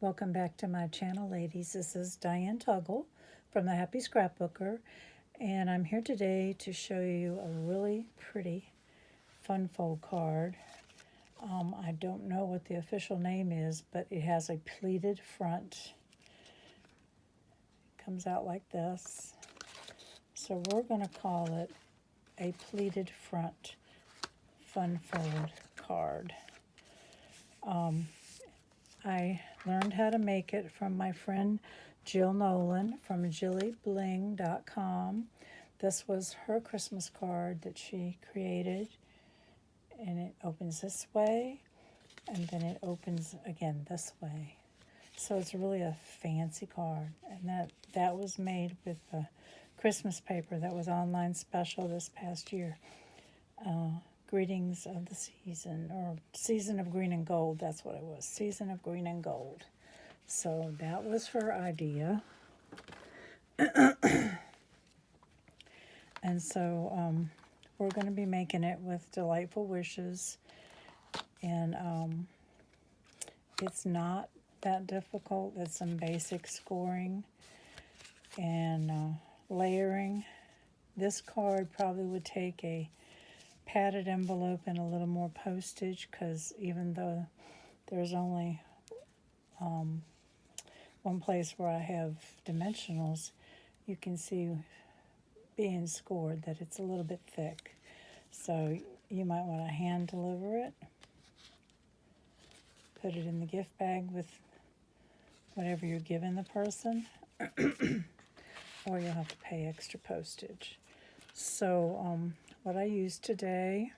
Welcome back to my channel, ladies. This is Diane Tuggle from the Happy Scrapbooker, and I'm here today to show you a really pretty fun fold card. I don't know what the official name is, but it has a pleated front. It comes out like this. So we're going to call it a pleated front fun fold card. I learned how to make it from my friend Jill Nolan from jillybling.com. This was her Christmas card that she created, and it opens this way, and then it opens again this way. So it's really a fancy card, and that was made with the Christmas paper that was online special this past year. Greetings of the season, or season of green and gold, that's what it was, season of green and gold. So that was her idea. And so we're going to be making it with Delightful Wishes, and it's not that difficult. It's some basic scoring and layering. This card probably would take a padded envelope and a little more postage, because even though there's only one place where I have dimensionals, you can see being scored that it's a little bit thick. So you might want to hand deliver it, put it in the gift bag with whatever you're giving the person, or you'll have to pay extra postage. So what I used today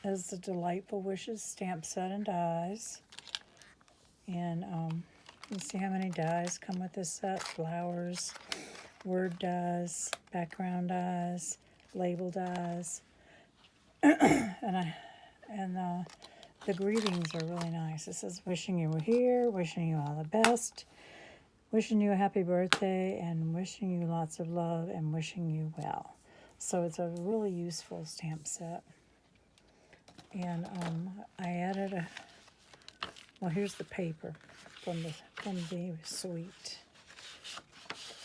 is the Delightful Wishes stamp set and dies. And you see how many dies come with this set: flowers, word dies, background dies, label dies. and the greetings are really nice. It says, wishing you were here, wishing you all the best, wishing you a happy birthday, and wishing you lots of love, and wishing you well. So it's a really useful stamp set. And I added well, here's the paper from the suite.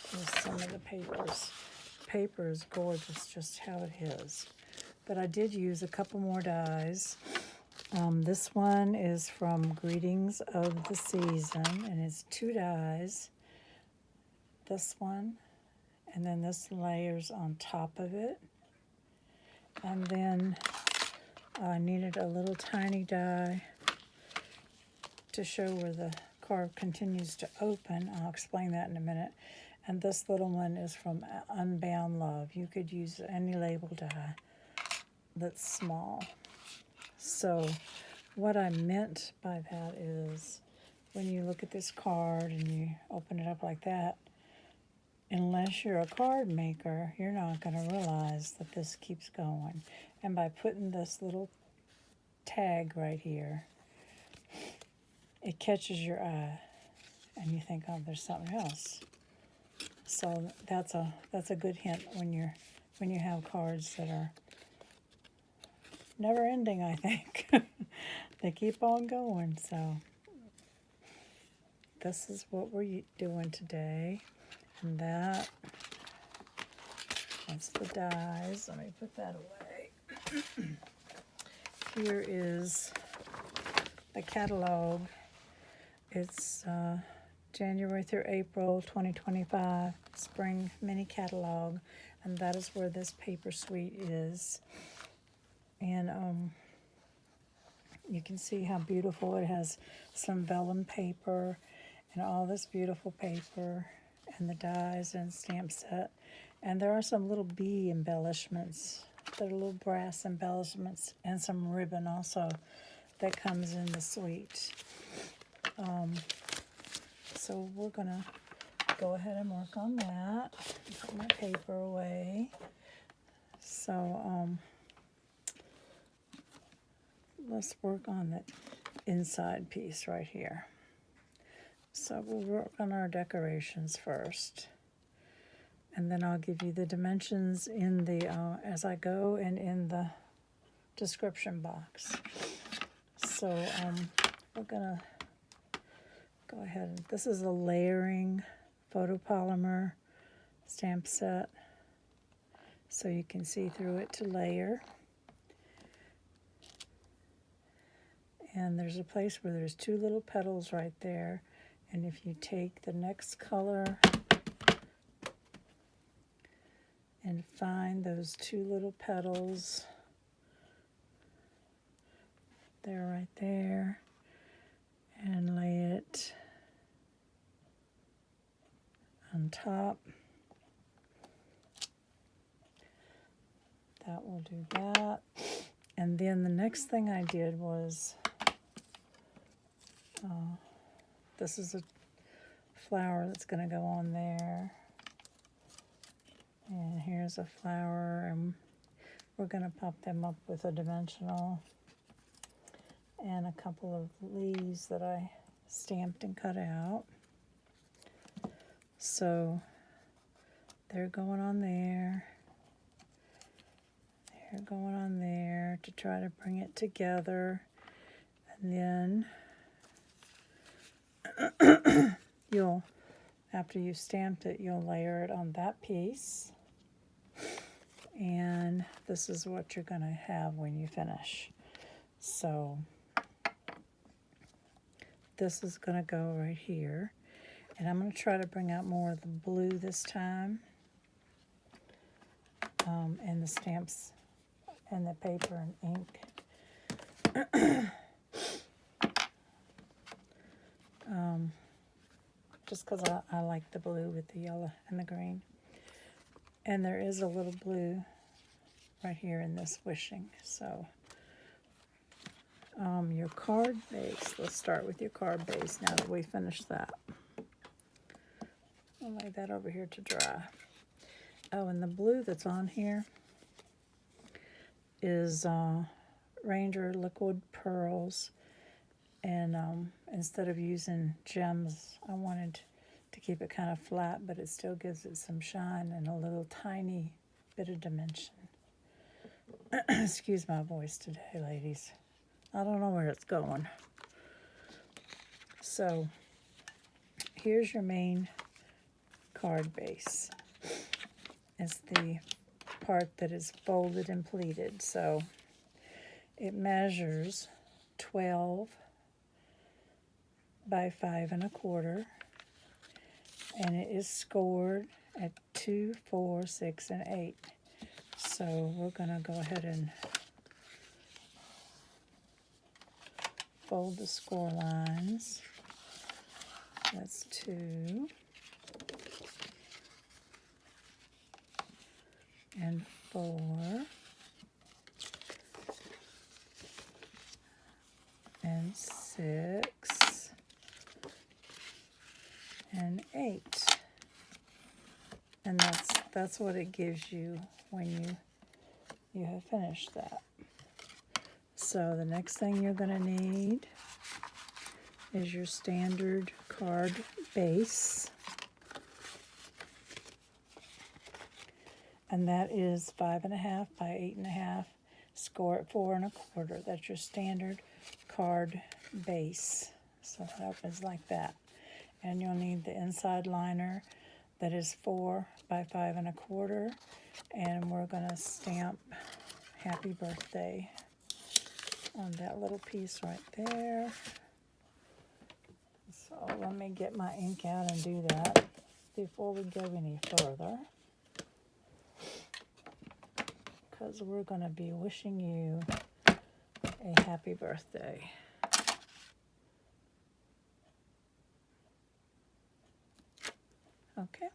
Here's some of the papers. Paper is gorgeous, just how it is. But I did use a couple more dies. This one is from Greetings of the Season, and it's 2 dies. This one, and then this layers on top of it. And then I needed a little tiny die to show where the card continues to open. I'll explain that in a minute. And this little one is from Unbound Love. You could use any label die that's small. So what I meant by that is, when you look at this card and you open it up like that, unless you're a card maker, you're not going to realize that this keeps going. And by putting this little tag right here, it catches your eye, and you think, oh, there's something else. So that's a good hint when you have cards that are never ending, I think. They keep on going. So this is what we're doing today. And that's the dies. Let me put that away. Here is the catalog. It's January through April 2025 Spring Mini Catalog, and that is where this paper suite is. And you can see how beautiful it has. Some vellum paper and all this beautiful paper, and the dies and stamp set. And there are some little bee embellishments. There are little brass embellishments, and some ribbon also that comes in the suite. So we're going to go ahead and work on that. Put my paper away. So let's work on the inside piece right here. So we'll work on our decorations first, and then I'll give you the dimensions in the as I go, and in the description box. So we're gonna go ahead. This is a layering photopolymer stamp set, so you can see through it to layer. And there's a place where there's two little petals right there, and if you take the next color and find those two little petals, they're right there, and lay it on top. That will do that. And then the next thing I did was, this is a flower that's going to go on there. And here's a flower, and we're going to pop them up with a dimensional and a couple of leaves that I stamped and cut out. So they're going on there. They're going on there to try to bring it together. And then you'll, after you've stamped it, you'll layer it on that piece. And this is what you're going to have when you finish. So this is going to go right here. And I'm going to try to bring out more of the blue this time. And the stamps and the paper and ink. Just because I like the blue with the yellow and the green. And there is a little blue right here in this wishing. So your card base, let's start with your card base now that we finished that. I'll lay that over here to dry. Oh, and the blue that's on here is Ranger Liquid Pearls. And instead of using gems, I wanted to keep it kind of flat, but it still gives it some shine and a little tiny bit of dimension. Excuse my voice today, ladies. I don't know where it's going. So here's your main card base. It's the part that is folded and pleated. So it measures 12 by 5 1/4, and it is scored at 2, 4, 6, and 8. So we're going to go ahead and fold the score lines. That's 2 and 4 and 6 and 8. And that's what it gives you when you have finished that. So the next thing you're going to need is your standard card base. And that is 5 1/2 by 8 1/2. Score at 4 1/4. That's your standard card base. So it opens like that. And you'll need the inside liner that is 4 by 5 1/4. And we're going to stamp Happy Birthday on that little piece right there. So let me get my ink out and do that before we go any further, because we're going to be wishing you a happy birthday. Okay.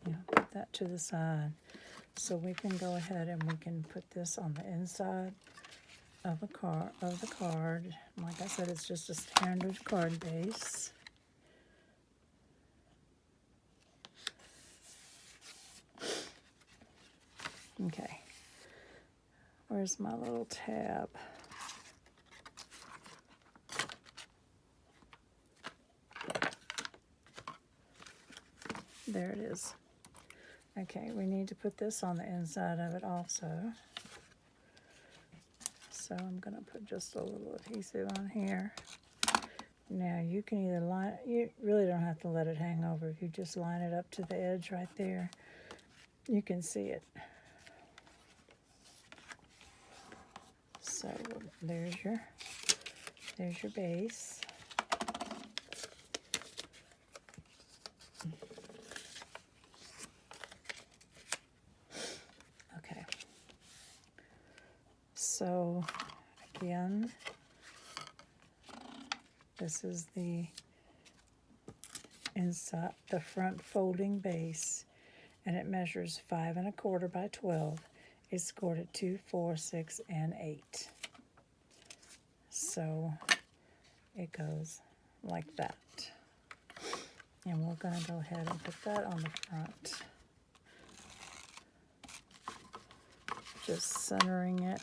Yeah, put that to the side. So we can go ahead and we can put this on the inside of the card. Like I said, it's just a standard card base. Okay. Where's my little tab? There it is. Okay, we need to put this on the inside of it also. So I'm going to put just a little adhesive on here. Now you can either line, you really don't have to let it hang over. If you just line it up to the edge right there, you can see it. So there's your base. Okay. So again, this is the inside, the front folding base, and it measures 5 1/4 by 12. It's scored at 2, 4, 6, and 8. So it goes like that. And we're going to go ahead and put that on the front. Just centering it.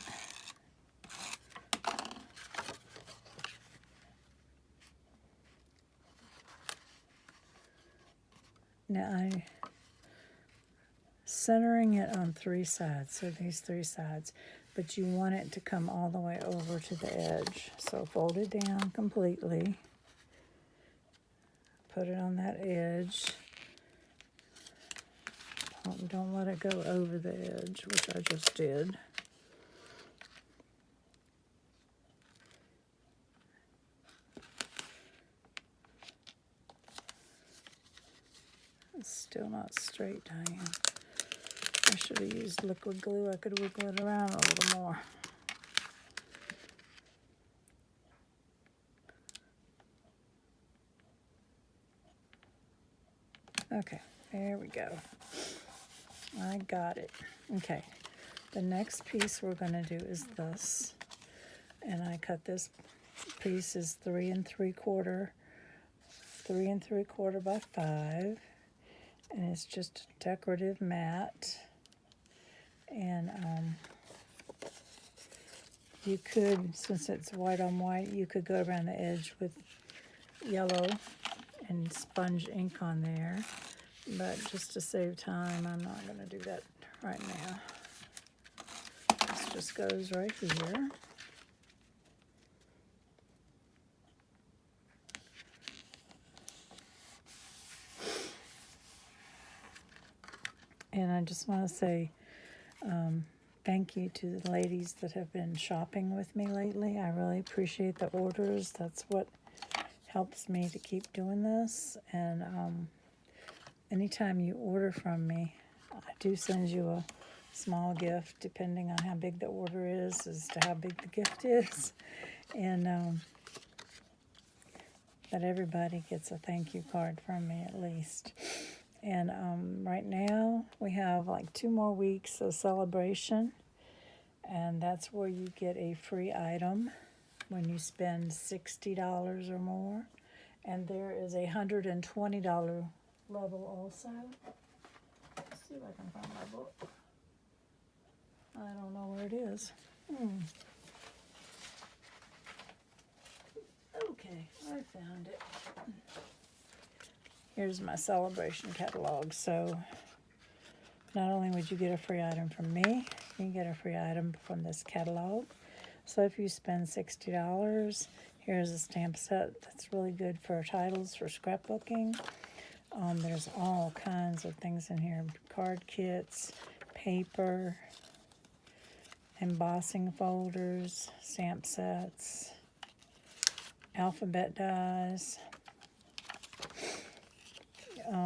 Now I'm centering it on 3 sides, so these 3 sides, but you want it to come all the way over to the edge. So fold it down completely, put it on that edge. Don't let it go over the edge, which I just did. It's still not straight, Diane. I should have used liquid glue. I could wiggle it around a little more. Okay, there we go. I got it. Okay, the next piece we're going to do is this. And I cut this piece is 3 3/4 by 5. And it's just a decorative mat. And you could, since it's white on white, you could go around the edge with yellow and sponge ink on there. But just to save time, I'm not going to do that right now. This just goes right here. And I just want to say thank you to the ladies that have been shopping with me lately. I really appreciate the orders. That's what helps me to keep doing this. And anytime you order from me, I do send you a small gift, depending on how big the order is, as to how big the gift is. And that everybody gets a thank you card from me at least. And right now we have like 2 more weeks of celebration, and that's where you get a free item when you spend $60 or more. And there is a $120 level also. Let's see if I can find my book. I don't know where it is. Okay, I found it. Here's my celebration catalog. So not only would you get a free item from me, you can get a free item from this catalog. So if you spend $60, here's a stamp set that's really good for titles, for scrapbooking. There's all kinds of things in here. Card kits, paper, embossing folders, stamp sets, alphabet dies.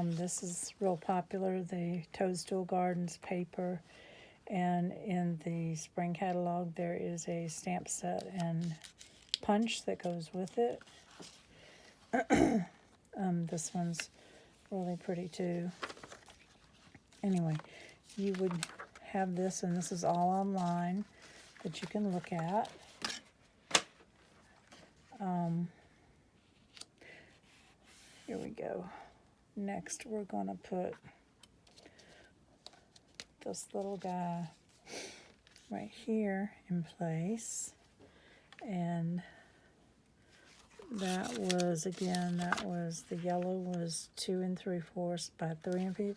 This is real popular, the Toadstool Gardens paper. And in the spring catalog, there is a stamp set and punch that goes with it. This one's really pretty too. Anyway, you would have this, and this is all online that you can look at. Here we go. Next, we're going to put this little guy right here in place. And that was, again, the yellow was 2 3/4 by 3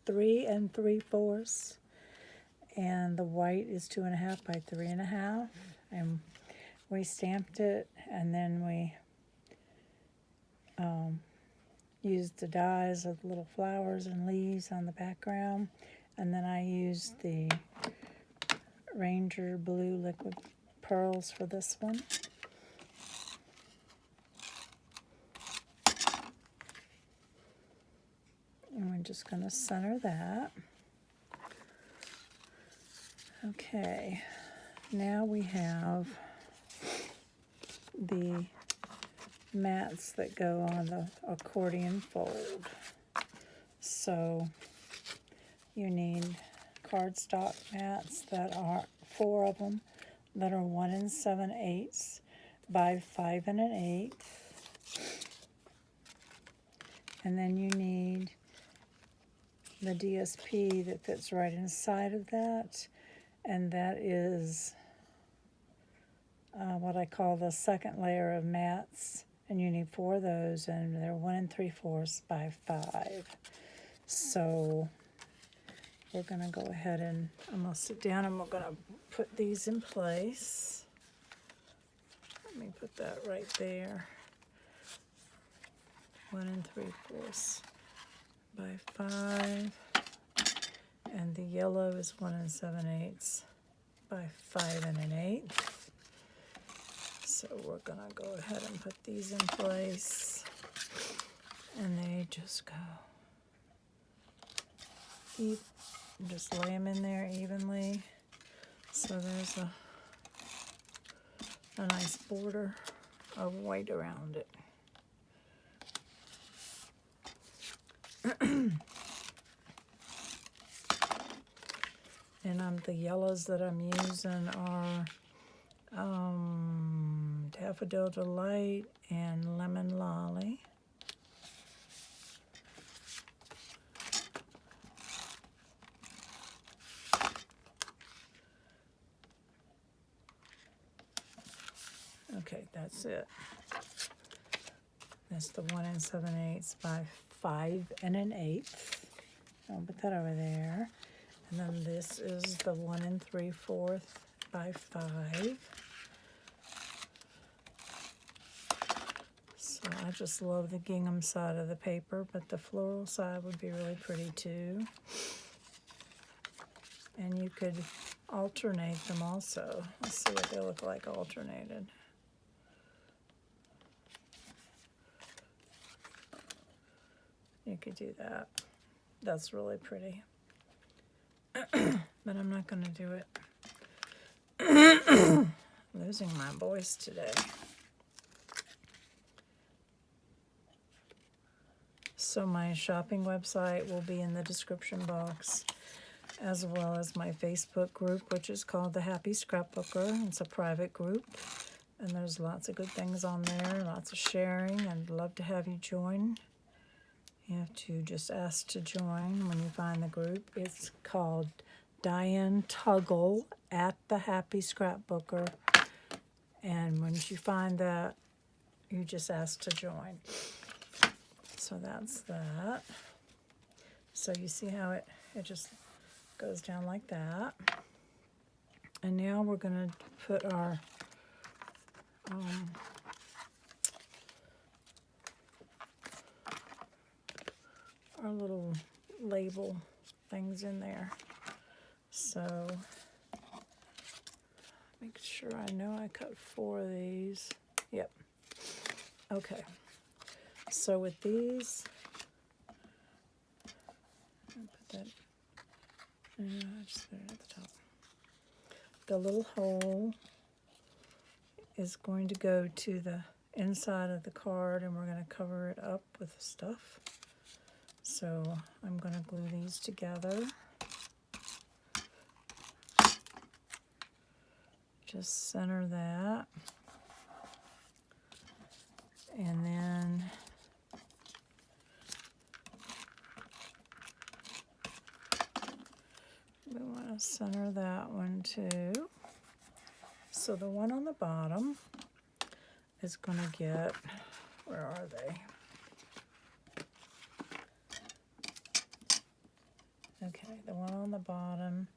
3 3/4. and the white is 2.5 by 3.5, and we stamped it, and then we used the dies of little flowers and leaves on the background, and then I used the Ranger Blue liquid pearls for this one. And we're just going to center that. Okay, now we have the mats that go on the accordion fold. So you need cardstock mats that are 4 of them that are 1 7/8 by 5 1/8. And then you need the DSP that fits right inside of that, and that is what I call the second layer of mats, and you need 4 of those, and they're 1 3/4 by 5. So we're going to go ahead and I'm going to sit down and we're going to put these in place. Let me put that right there. 1 3/4 by 5, and the yellow is 1 7/8 by 5 1/8. So we're gonna go ahead and put these in place, and they just go. Just lay them in there evenly. So there's a nice border of white around it. And the yellows that I'm using are Daffodil Delight and Lemon Lolly. Okay, that's it. That's the 1 7/8 by 5 1/8. I'll put that over there. And then this is the 1 3/4 by 5. So I just love the gingham side of the paper, but the floral side would be really pretty too. And you could alternate them also. Let's see what they look like alternated. You could do that. That's really pretty. But I'm not going to do it. Losing my voice today. So my shopping website will be in the description box, as well as my Facebook group, which is called the Happy Scrapbooker. It's a private group, and there's lots of good things on there, lots of sharing, and I'd love to have you join. You have to just ask to join when you find the group. It's called Diane Tuggle at the Happy Scrapbooker. And once you find that, you just ask to join. So that's that. So you see how it just goes down like that. And now we're going to put our little label things in there. So make sure I know I cut 4 of these. Yep. Okay. So with these, I'll put that just there at the top. The little hole is going to go to the inside of the card, and we're going to cover it up with stuff. So I'm going to glue these together. Just center that. And then we want to center that one too. So the one on the bottom is going to get, where are they? Okay, the one on the bottom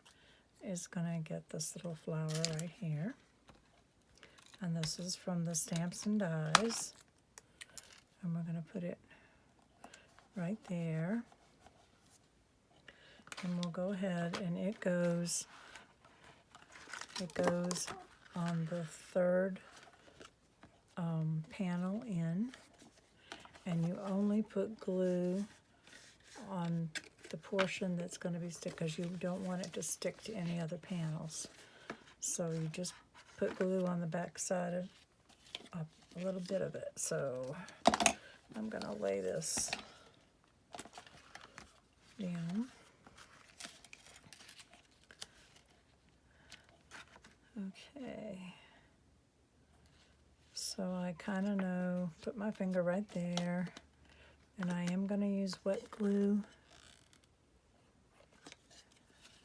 is going to get this little flower right here. And this is from the Stamps and Dies. And we're going to put it right there. And we'll go ahead and it goes on the third panel in. And you only put glue on the portion that's going to be stick, because you don't want it to stick to any other panels. So you just put glue on the back side of a little bit of it. So I'm going to lay this down. Okay. So I kind of know, put my finger right there, and I am going to use wet glue.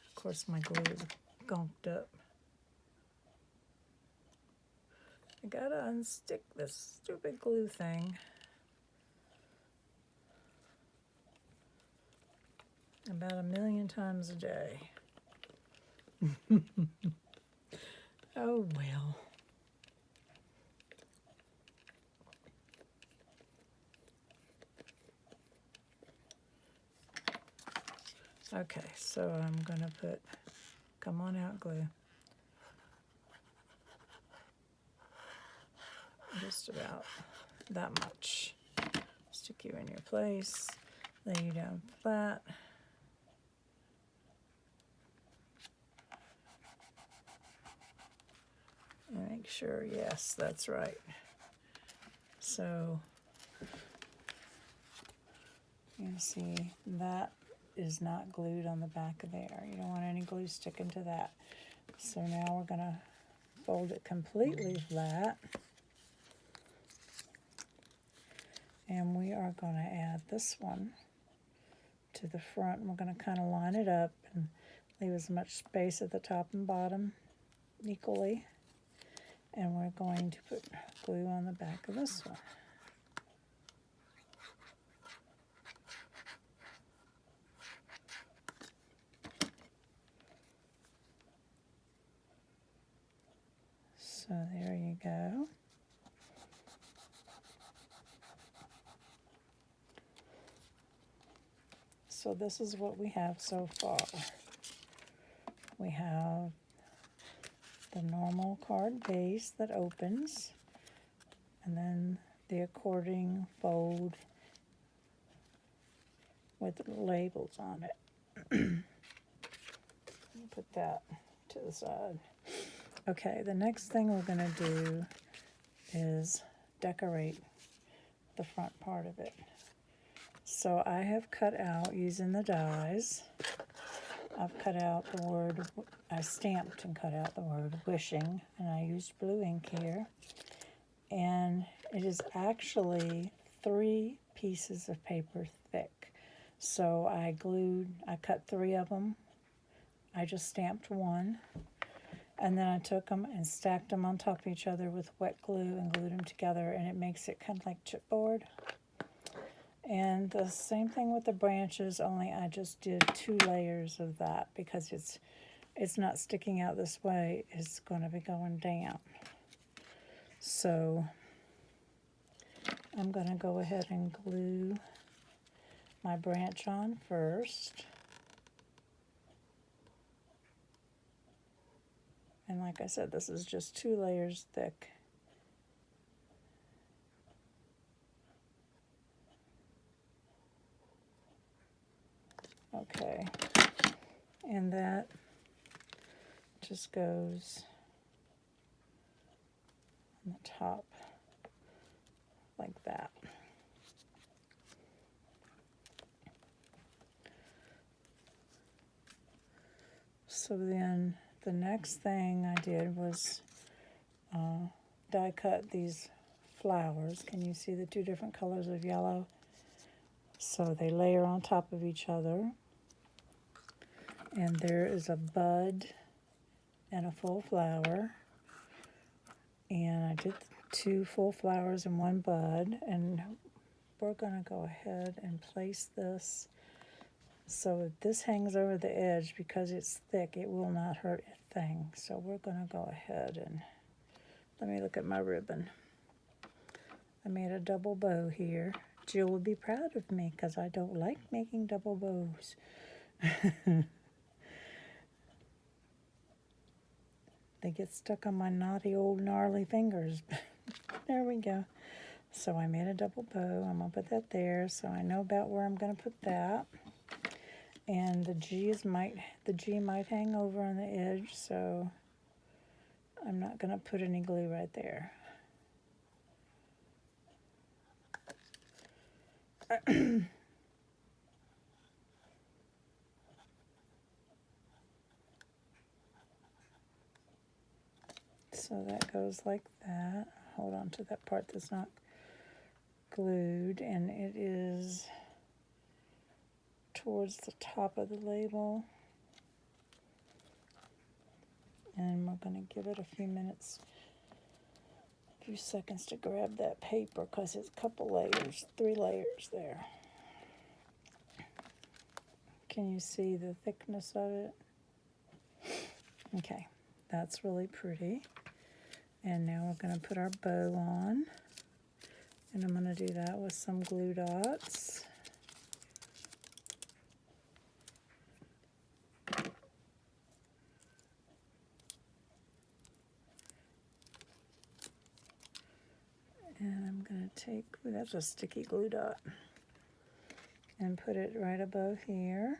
Of course, my glue is gunked up. I gotta unstick this stupid glue thing. About 1,000,000 times a day. Oh well. Okay, so I'm gonna put, come on out, glue. Just about that much. Stick you in your place, lay you down flat. And make sure, yes, that's right. So, you can see that is not glued on the back of there. You don't want any glue sticking to that. So now we're gonna fold it completely flat. And we are gonna add this one to the front. We're gonna kind of line it up and leave as much space at the top and bottom equally. And we're going to put glue on the back of this one. So there you go. So this is what we have so far. We have the normal card base that opens, and then the according fold with labels on it. Put that to the side. Okay, the next thing we're going to do is decorate the front part of it. So I have cut out, using the dies, I've cut out the word, I stamped and cut out the word wishing, and I used blue ink here. And it is actually 3 pieces of paper thick. So I cut 3 of them. I just stamped 1. And then I took them and stacked them on top of each other with wet glue and glued them together, and it makes it kind of like chipboard. And the same thing with the branches, only I just did 2 layers of that because it's not sticking out this way, it's going to be going down. So I'm going to go ahead and glue my branch on first. And like I said, this is just 2 layers thick. Okay, and that just goes on the top like that. So then the next thing I did was die cut these flowers. Can you see the 2 different colors of yellow? So they layer on top of each other. And there is a bud and a full flower. And I did 2 full flowers and 1 bud. And we're going to go ahead and place this So if this hangs over the edge, because it's thick, it will not hurt a thing. So we're going to go ahead and, let me look at my ribbon. I made a double bow here. Jill would be proud of me because I don't like making double bows. They get stuck on my naughty old gnarly fingers. There we go. So I made a double bow. I'm going to put that there so I know about where I'm going to put that. And the G might hang over on the edge, so I'm not going to put any glue right there. So that goes like that. Hold on to that part that's not glued, and it is towards the top of the label. And we're going to give it a few minutes, a few seconds to grab that paper because it's a couple layers, 3 layers there. Can you see the thickness of it? Okay, that's really pretty. And now we're going to put our bow on. And I'm going to do that with some glue dots. And I'm going to take, that's a sticky glue dot, and put it right above here.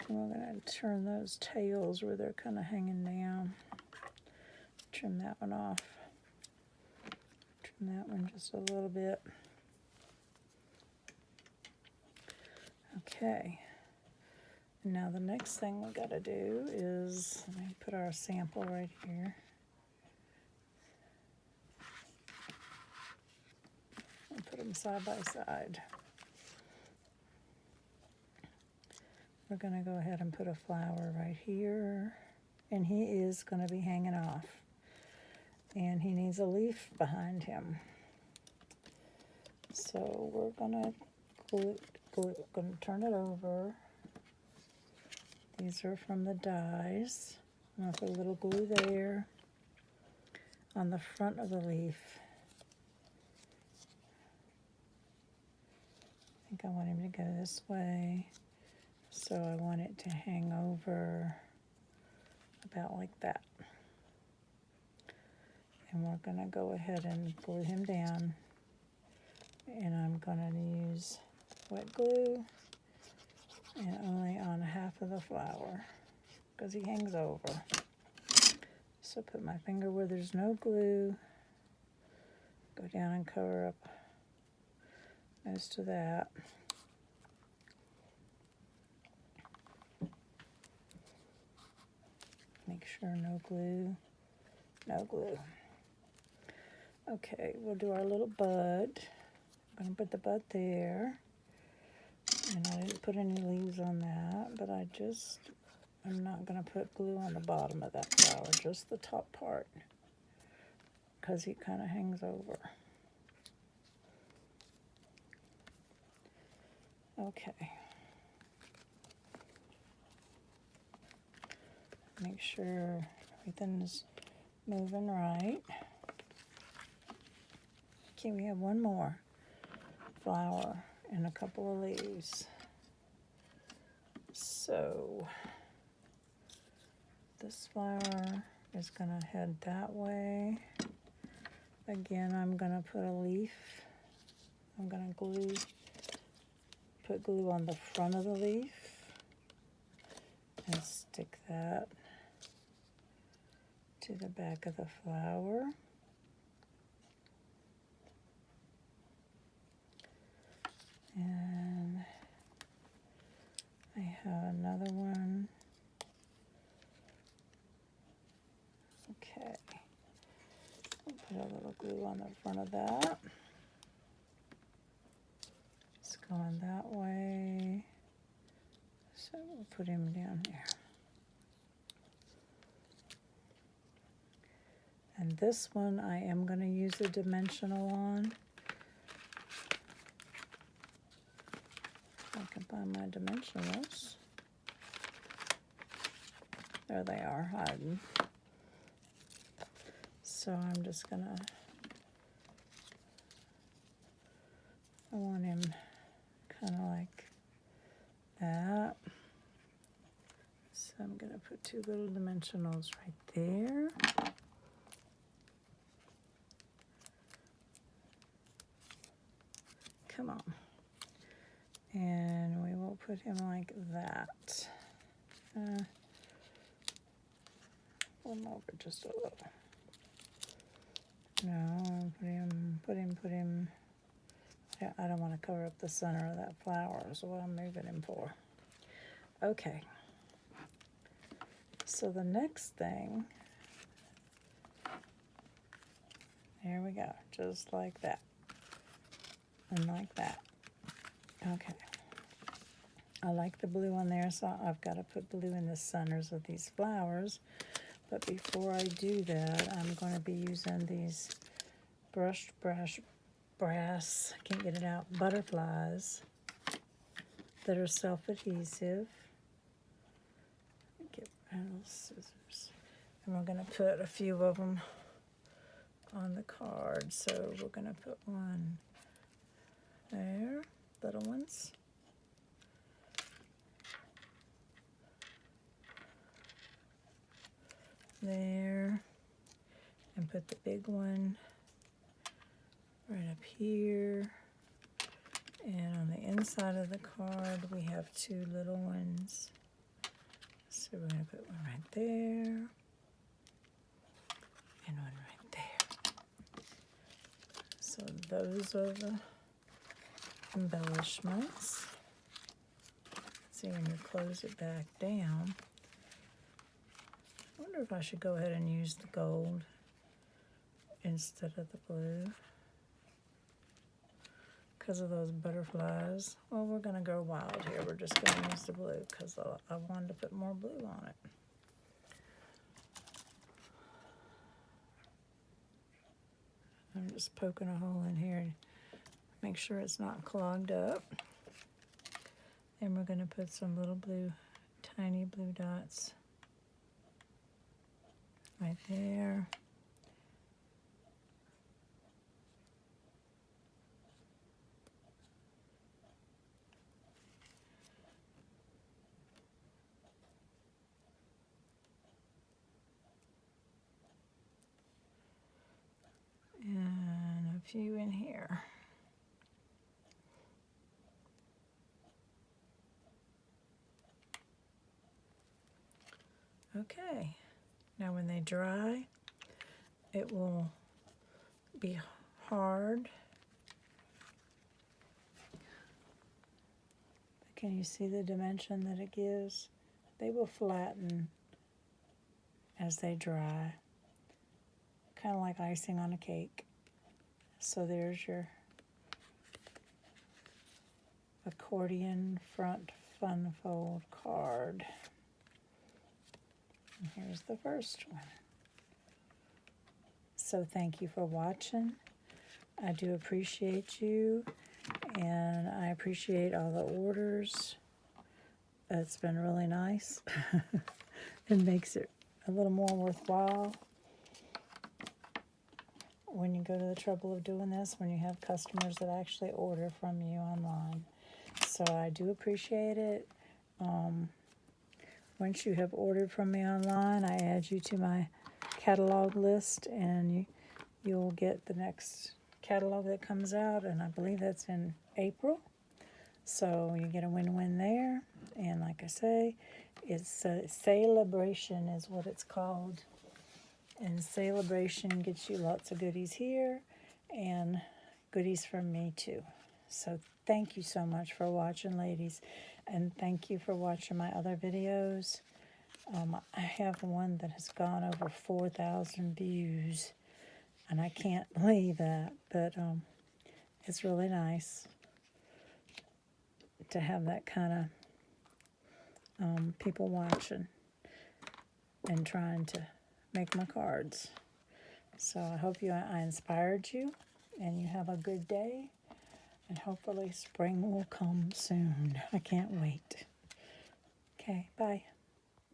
And we're going to turn those tails where they're kind of hanging down. Trim that one off. Trim that one just a little bit. Okay. Now the next thing we got to do is, let me put our sample right here. And put them side by side. We're going to go ahead and put a flower right here, and he is going to be hanging off, and he needs a leaf behind him. So we're going to turn it over. These are from the dies. I'm going to put a little glue there on the front of the leaf. I think I want him to go this way. So I want it to hang over about like that. And we're going to go ahead and glue him down. And I'm going to use wet glue, and only on half of the flower because he hangs over. So put my finger where there's no glue, go down and cover up most of that. Make sure no glue, no glue. Okay, we'll do our little bud. I'm going to put the bud there. And I didn't put any leaves on that, but I'm not going to put glue on the bottom of that flower, just the top part, because he kind of hangs over. Okay. Make sure everything is moving right. Okay, we have one more flower and a couple of leaves. So this flower is going to head that way. Again, I'm going to put a leaf. I'm going to put glue on the front of the leaf and stick that to the back of the flower. And I have another one. Okay. I'll put a little glue on the front of that. It's going that way. So we'll put him down here. And this one I am going to use a dimensional on. If I can find my dimensionals. There they are, hiding. So I'm just going to, I want him kind of like that. So I'm going to put two little dimensionals right there. Come on. And we will put him like that. Pull him over just a little. No, put him. I don't want to cover up the center of that flower, so what I'm moving him for. Okay. So the next thing, there we go, just like that. And like that. Okay. I like the blue on there, so I've got to put blue in the centers of these flowers. But before I do that, I'm going to be using these brushed brass, I can't get it out, butterflies that are self-adhesive. Get rid of those scissors. And we're going to put a few of them on the card. So we're going to put one there, little ones. There, and put the big one right up here. And on the inside of the card, we have two little ones. So we're going to put one right there and one right there. So those are the embellishments. See, when you close it back down, I wonder if I should go ahead and use the gold instead of the blue because of those butterflies. Well, we're going to go wild here. We're just going to use the blue because I wanted to put more blue on it. I'm just poking a hole in here to make sure it's not clogged up. And we're going to put some little blue, tiny blue dots right there. And a few in here. Okay. Now when they dry, it will be hard. Can you see the dimension that it gives? They will flatten as they dry, kind of like icing on a cake. So there's your accordion front fun fold card. And here's the first one. So thank you for watching. I do appreciate you, and I appreciate all the orders. It's been really nice. It makes it a little more worthwhile when you go to the trouble of doing this, when you have customers that actually order from you online. So I do appreciate it. Once you have ordered from me online, I add you to my catalog list, and you'll get the next catalog that comes out, and I believe that's in April. So you get a win-win there. And like I say, it's a celebration is what it's called. And celebration gets you lots of goodies here and goodies from me too. So thank you so much for watching, ladies. And thank you for watching my other videos. I have one that has gone over 4,000 views. And I can't believe that. But it's really nice to have that kind of people watching and trying to make my cards. So I hope I inspired you, and you have a good day, and hopefully spring will come soon. I can't wait. Okay, bye.